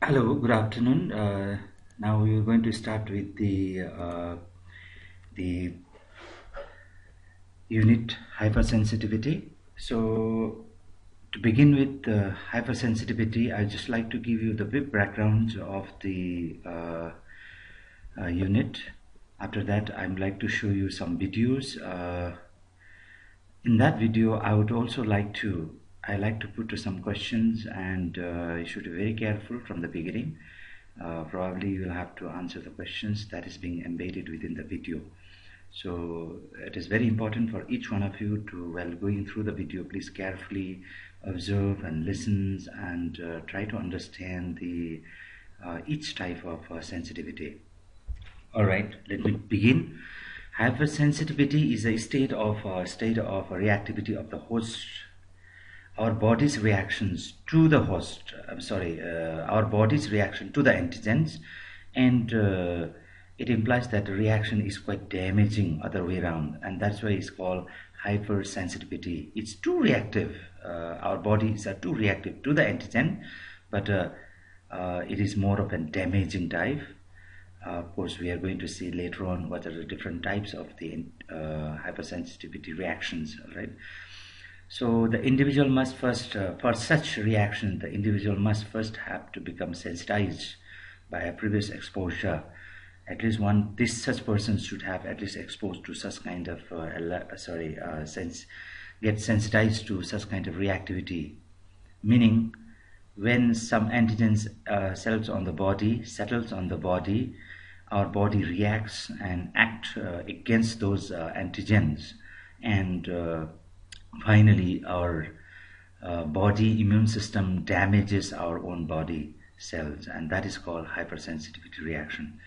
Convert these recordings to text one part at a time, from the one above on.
Hello, good afternoon. Now we are going to start with the unit hypersensitivity. So to begin with hypersensitivity, I just like to give you the brief background of the unit. After that, I'd like to show you some videos. In that video, I like to put some questions, and you should be very careful from the beginning. Probably you will have to answer the questions that is being embedded within the video. So it is very important for each one of you to, while going through the video, please carefully observe and listen and try to understand the each type of sensitivity. All right, let me begin. Hypersensitivity is a state of reactivity of the host. Our body's reactions to the host. Our body's reaction to the antigens, and it implies that the reaction is quite damaging other way around, and that's why it's called hypersensitivity. It's too reactive. Our bodies are too reactive to the antigen, but it is more of a damaging type. Of course, we are going to see later on what are the different types of the hypersensitivity reactions. All right. So the individual must first, for such reaction, the individual must first have to become sensitized by a previous exposure. At least such person should have at least exposed to such kind of get sensitized to such kind of reactivity. Meaning, when some antigens settles on the body, our body reacts and act against those antigens, and finally our body immune system damages our own body cells, and that is called hypersensitivity reaction.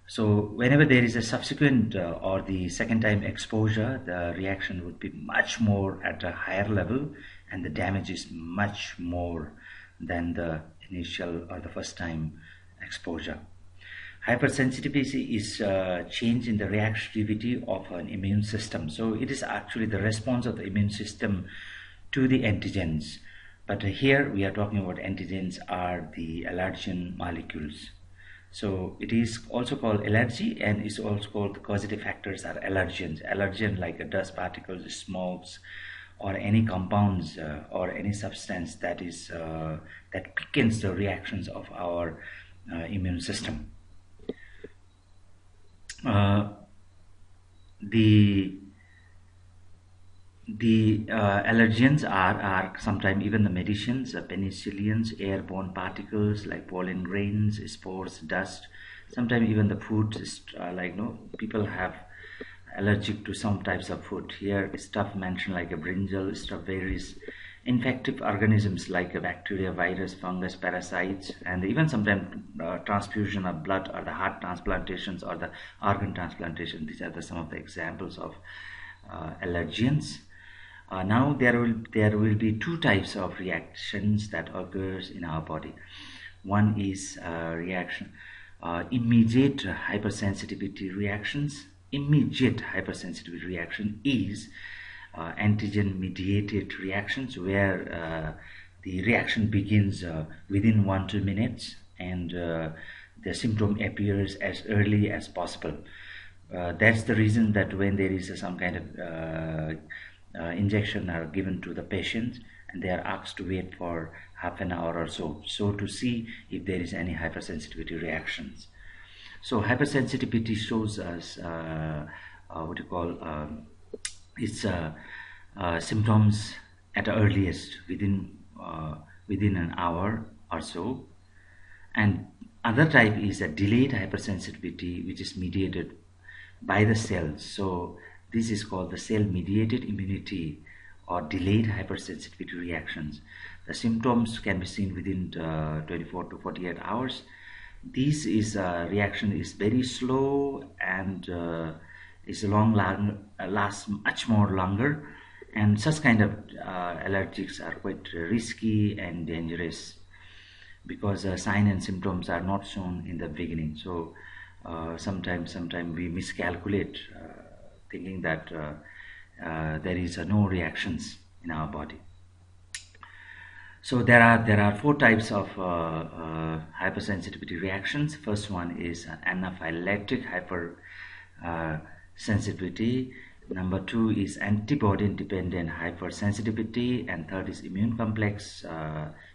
So whenever there is a subsequent or the second time exposure, the reaction would be much more at a higher level, and the damage is much more than the initial or the first time exposure. Hypersensitivity is change in the reactivity of an immune system. So it is actually the response of the immune system to the antigens. But here we are talking about antigens are the allergen molecules. So it is also called allergy, and is also called the causative factors are allergens. Allergen like dust particles, smokes, or any compounds or any substance that is that quickens the reactions of our immune system. The allergens are sometimes even the medicines, penicillins, airborne particles like pollen grains, spores, dust. Sometimes even the food is people have allergic to some types of food. Here stuff mentioned like a brinjal, strawberries, infective organisms like a bacteria, virus, fungus, parasites, and even sometimes transfusion of blood or the heart transplantations or the organ transplantation. These are some of the examples of allergens. Now there will be two types of reactions that occurs in our body. One is immediate hypersensitivity reactions. Immediate hypersensitivity reaction is antigen mediated reactions, where the reaction begins within 1-2 minutes, and the symptom appears as early as possible. That's the reason that when there is some kind of injection are given to the patient, and they are asked to wait for half an hour or so to see if there is any hypersensitivity reactions. So hypersensitivity shows us its symptoms at the earliest within an hour or so, and other type is a delayed hypersensitivity, which is mediated by the cells. So this is called the cell mediated immunity or delayed hypersensitivity reactions. The symptoms can be seen within 24 to 48 hours. This is reaction is very slow, and lasts much more longer, and such kind of allergics are quite risky and dangerous because signs and symptoms are not shown in the beginning. So sometimes we miscalculate, thinking that there is no reactions in our body. So there are four types of hypersensitivity reactions. First one is anaphylactic hypersensitivity. Number two is antibody dependent hypersensitivity, and third is immune complex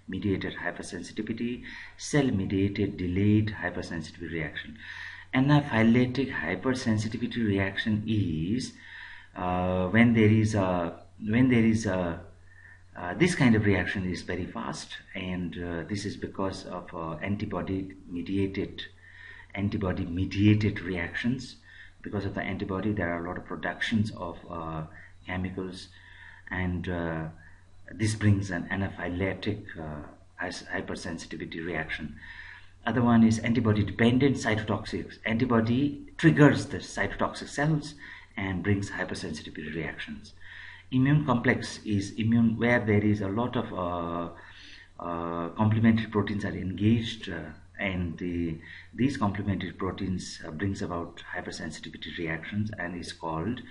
mediated hypersensitivity, cell mediated delayed hypersensitivity reaction. Anaphylactic hypersensitivity reaction is when there is a this kind of reaction is very fast, and this is because of antibody mediated reactions. Because of the antibody, there are a lot of productions of chemicals, and this brings an anaphylactic hypersensitivity reaction. Other one is antibody dependent cytotoxic. Antibody triggers the cytotoxic cells and brings hypersensitivity reactions. Immune complex is immune where there is a lot of complementary proteins are engaged, and these complementary proteins brings about hypersensitivity reactions, and is called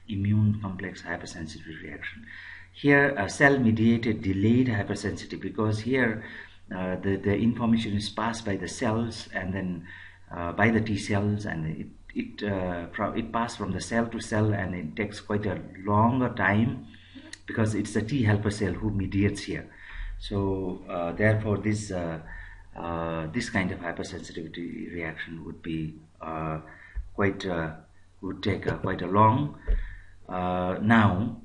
immune complex hypersensitivity reaction. Here cell mediated delayed hypersensitivity, because here the information is passed by the cells and then by the T cells, and it passes from the cell to cell, and it takes quite a longer time because it's the T helper cell who mediates here. So therefore this kind of hypersensitivity reaction would be would take quite a long. Now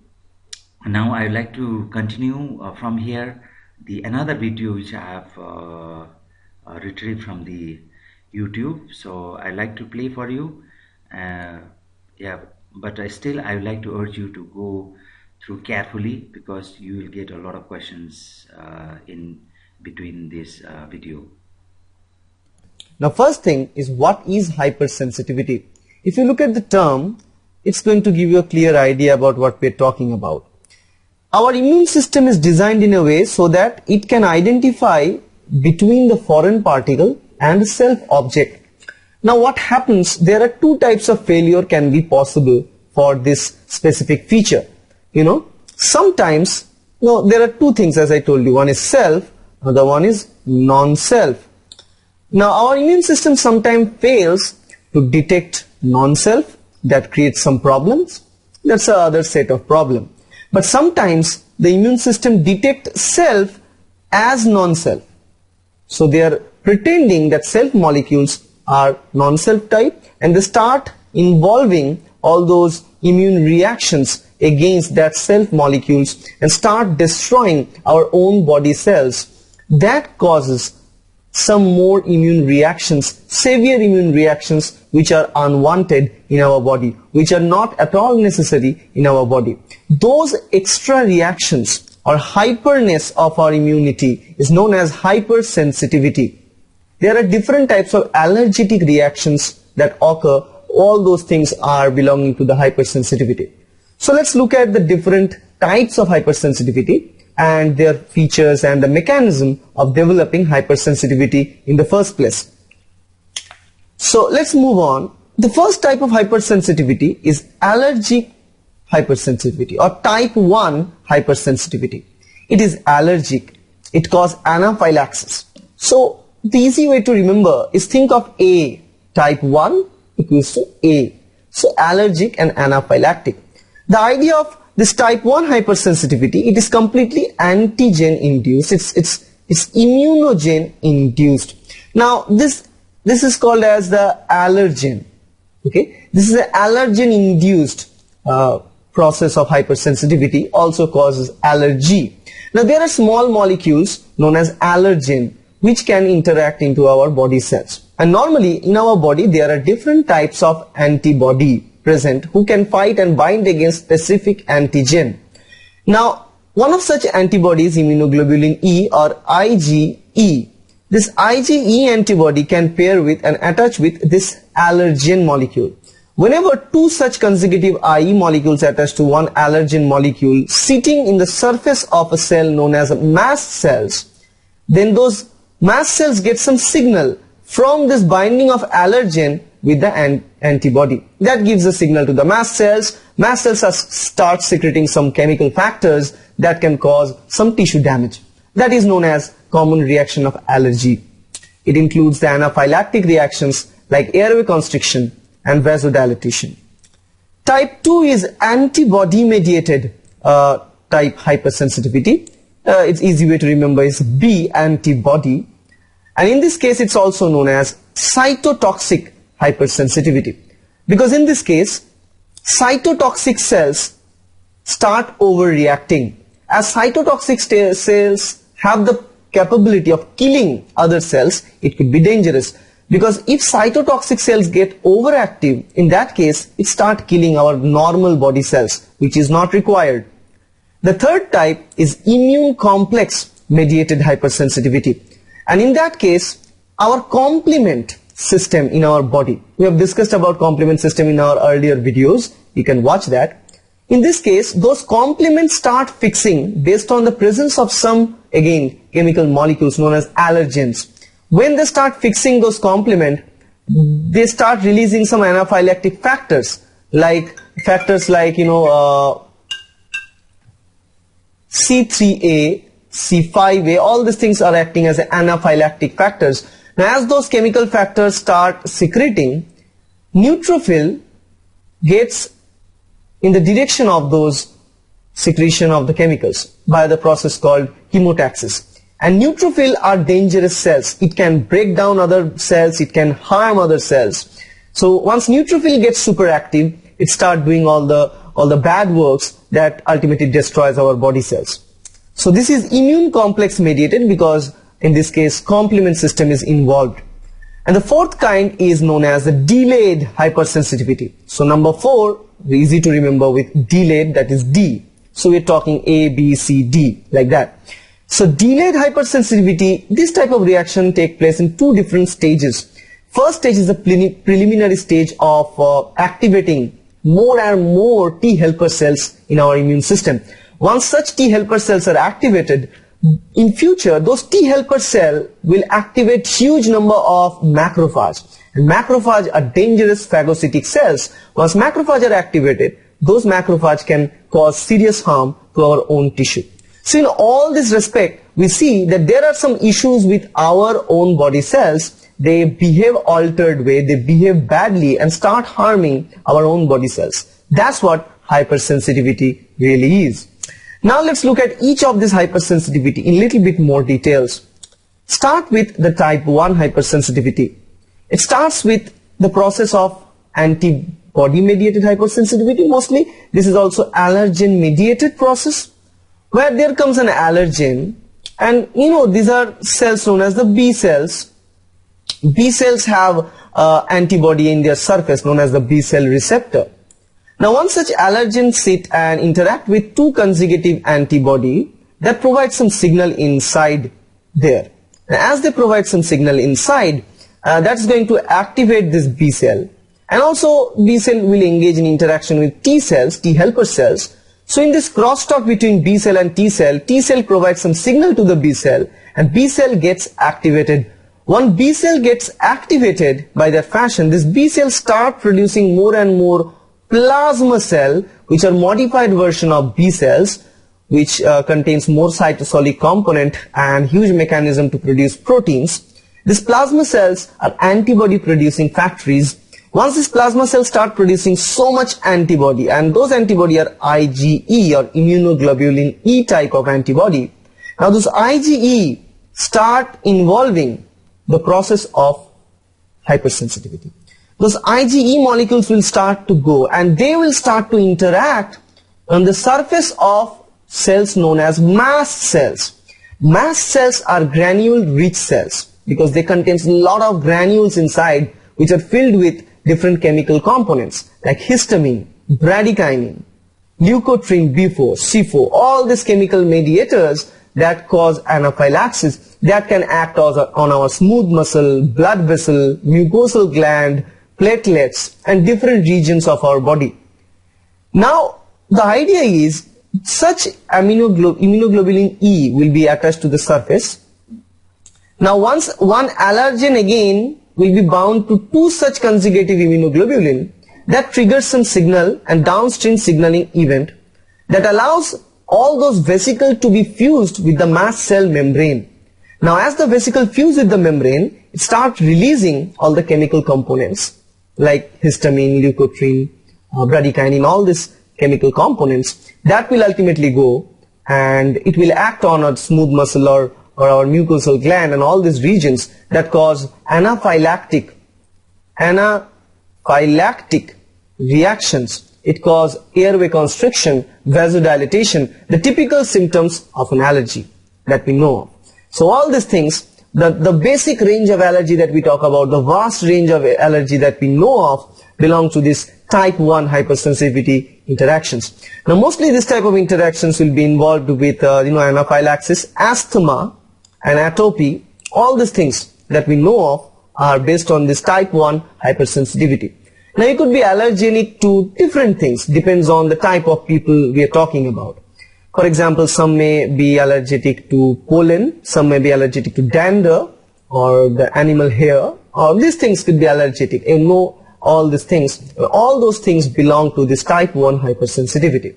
I would like to continue from here another video which I have retrieved from the YouTube. So I like to play for you. Yeah, but still I would like to urge you to go through carefully, because you will get a lot of questions in between this video. Now first thing is, what is hypersensitivity? If you look at the term, it's going to give you a clear idea about what we're talking about. Our immune system is designed in a way so that it can identify between the foreign particle and the self object. Now what happens, there are two types of failure can be possible for this specific feature. Sometimes, there are two things, as I told you. One is self, another one is non-self. Now our immune system sometimes fails to detect non-self. That creates some problems. That's the other set of problem. But sometimes the immune system detects self as non-self. So they are pretending that self molecules are non-self type, and they start involving all those immune reactions against that self molecules and start destroying our own body cells. That causes some more immune reactions, severe immune reactions, which are unwanted in our body, which are not at all necessary in our body. Those extra reactions or hyperness of our immunity is known as hypersensitivity. There are different types of allergic reactions that occur. All those things are belonging to the hypersensitivity. So let's look at the different types of hypersensitivity and their features and the mechanism of developing hypersensitivity in the first place. So let's move on. The first type of hypersensitivity is allergic hypersensitivity or type 1 hypersensitivity. It is allergic. It causes anaphylaxis. So the easy way to remember is think of A. Type 1 equals to A. So allergic and anaphylactic. The idea of this type 1 hypersensitivity, it is completely antigen induced. It's immunogen induced. Now this is called as the allergen. Okay, this is an allergen induced process of hypersensitivity, also causes allergy. Now there are small molecules known as allergen which can interact into our body cells, and normally in our body there are different types of antibody present who can fight and bind against specific antigen. Now one of such antibodies, immunoglobulin E or IgE. This IgE antibody can pair with and attach with this allergen molecule. Whenever two such consecutive IE molecules attach to one allergen molecule sitting in the surface of a cell known as mast cells, then those mast cells get some signal from this binding of allergen with the antibody. That gives a signal to the mast cells. Mast cells start secreting some chemical factors that can cause some tissue damage. that is known as common reaction of allergy. It includes the anaphylactic reactions like airway constriction and vasodilatation. Type 2 is antibody mediated type hypersensitivity. It's easy way to remember is B, antibody, and in this case it's also known as cytotoxic hypersensitivity, because in this case cytotoxic cells start overreacting. As cytotoxic cells have the capability of killing other cells, it could be dangerous, because if cytotoxic cells get overactive, in that case it start killing our normal body cells, which is not required. The third type is immune complex mediated hypersensitivity, and in that case our complement system in our body, we have discussed about complement system in our earlier videos, you can watch that. In this case, those complements start fixing based on the presence of some, again, chemical molecules known as allergens. When they start fixing those complement, they start releasing some anaphylactic factors like C3A, C5A, all these things are acting as anaphylactic factors. Now as those chemical factors start secreting, neutrophil gets in the direction of those secretion of the chemicals by the process called chemotaxis. And neutrophil are dangerous cells. It can break down other cells, it can harm other cells. So once neutrophil gets superactive, it starts doing all the bad works that ultimately destroys our body cells. So this is immune complex mediated, because in this case complement system is involved. And the fourth kind is known as the delayed hypersensitivity. So number 4, easy to remember with delayed, that is D. So we're talking A, B, C, D, like that. So delayed hypersensitivity, this type of reaction takes place in 2 different stages. First stage is the preliminary stage of activating more and more T helper cells in our immune system. Once such T helper cells are activated, in future those T helper cell will activate huge number of macrophages. And macrophages are dangerous phagocytic cells. Once macrophages are activated, those macrophages can cause serious harm to our own tissue. So in all this respect, we see that there are some issues with our own body cells. They behave altered way, they behave badly and start harming our own body cells. That's what hypersensitivity really is. Now let's look at each of these hypersensitivity in little bit more details. Start with the type 1 hypersensitivity. It starts with the process of antibody mediated hypersensitivity mostly. This is also allergen mediated process, where there comes an allergen, and these are cells known as the B cells. B cells have antibody in their surface known as the B cell receptor. Now once such allergens sit and interact with 2 consecutive antibody, that provides some signal inside there. And as they provide some signal inside, that's going to activate this B cell, and also B cell will engage in interaction with T cells, T helper cells. So in this crosstalk between B cell and T cell provides some signal to the B cell, and B cell gets activated. When B cell gets activated by that fashion, this B cell start producing more and more plasma cell, which are modified version of B cells, which contains more cytosolic component and huge mechanism to produce proteins. These plasma cells are antibody producing factories. Once these plasma cells start producing so much antibody, and those antibody are IgE or immunoglobulin E type of antibody. Now those IgE start involving the process of hypersensitivity. Those IgE molecules will start to go, and they will start to interact on the surface of cells known as mast cells. Mast cells are granule rich cells because they contain a lot of granules inside, which are filled with different chemical components like histamine, bradykinin, leukotriene B4, C4, all these chemical mediators that cause anaphylaxis, that can act on our smooth muscle, blood vessel, mucosal gland, platelets, and different regions of our body. Now the idea is such immunoglobulin E will be attached to the surface. Now once one allergen again will be bound to 2 such consecutive immunoglobulin, that triggers some signal and downstream signaling event that allows all those vesicles to be fused with the mast cell membrane. Now as the vesicle fuses with the membrane, it starts releasing all the chemical components like histamine, leukotriene, bradykinin, all these chemical components that will ultimately go and it will act on a smooth muscle or our mucosal gland and all these regions that cause anaphylactic reactions. It causes airway constriction, vasodilatation, the typical symptoms of an allergy that we know of. So all these things, the basic range of allergy that we talk about, the vast range of allergy that we know of belong to this type 1 hypersensitivity interactions. Now mostly this type of interactions will be involved with anaphylaxis, asthma and atopy. All these things that we know of are based on this type 1 hypersensitivity. Now you could be allergenic to different things, depends on the type of people we are talking about. For example, some may be allergic to pollen, some may be allergic to dander or the animal hair, or these things could be allergic. You know all these things, all those things belong to this type 1 hypersensitivity.